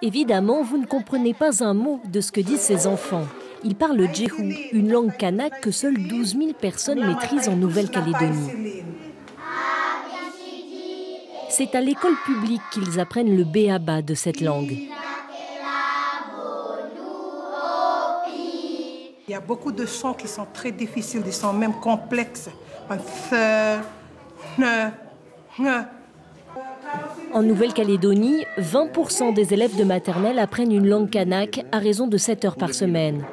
Évidemment, vous ne comprenez pas un mot de ce que disent ces enfants. Ils parlent le djehou, une langue kanak que seules 12 000 personnes maîtrisent en Nouvelle-Calédonie. C'est à l'école publique qu'ils apprennent le béaba de cette langue. Il y a beaucoup de sons qui sont très difficiles, ils sont même complexes. En Nouvelle-Calédonie, 20% des élèves de maternelle apprennent une langue kanak à raison de 7 heures par semaine.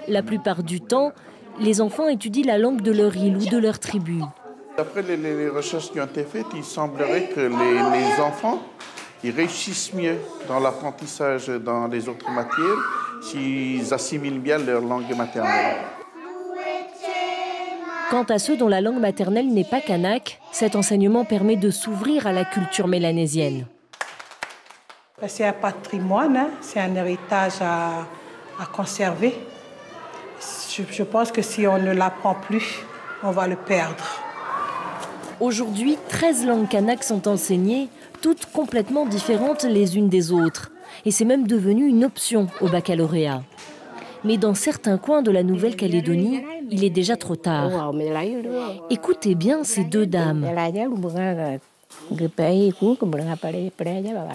La plupart du temps, les enfants étudient la langue de leur île ou de leur tribu. D'après les recherches qui ont été faites, il semblerait que les enfants ils réussissent mieux dans l'apprentissage dans les autres matières s'ils assimilent bien leur langue maternelle. Quant à ceux dont la langue maternelle n'est pas kanak, cet enseignement permet de s'ouvrir à la culture mélanésienne. C'est un patrimoine, hein? C'est un héritage à conserver. Je pense que si on ne l'apprend plus, on va le perdre. Aujourd'hui, 13 langues kanak sont enseignées, toutes complètement différentes les unes des autres. Et c'est même devenu une option au baccalauréat. Mais dans certains coins de la Nouvelle-Calédonie, il est déjà trop tard. Écoutez bien ces deux dames.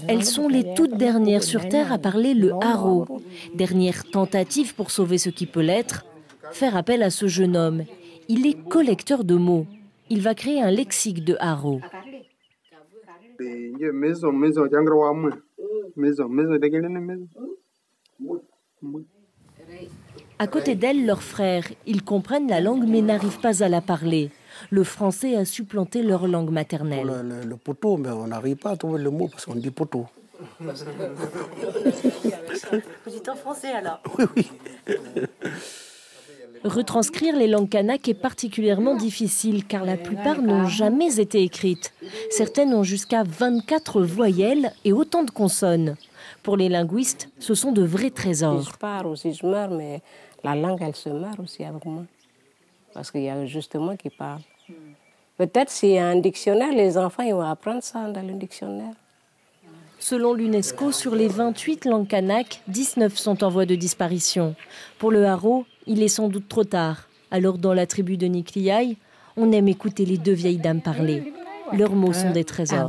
Elles sont les toutes dernières sur Terre à parler le haro. Dernière tentative pour sauver ce qui peut l'être, faire appel à ce jeune homme. Il est collecteur de mots. Il va créer un lexique de haro. À côté d'elle, leurs frères, ils comprennent la langue mais n'arrivent pas à la parler. Le français a supplanté leur langue maternelle. Le poteau, mais on n'arrive pas à trouver le mot parce qu'on dit poteau. Vous dites en français alors? Oui, oui. Retranscrire les langues kanak est particulièrement difficile car la plupart n'ont jamais été écrites. Certaines ont jusqu'à 24 voyelles et autant de consonnes. Pour les linguistes, ce sont de vrais trésors. Je pars aussi, je meurs, mais la langue, elle se meurt aussi avec moi. Parce qu'il y a juste moi qui parle. Peut-être s'il y a un dictionnaire, les enfants ils vont apprendre ça dans le dictionnaire. Selon l'UNESCO, sur les 28 langues kanak, 19 sont en voie de disparition. Pour le haro, il est sans doute trop tard. Alors dans la tribu de Nikliaï, on aime écouter les deux vieilles dames parler. Leurs mots sont des trésors.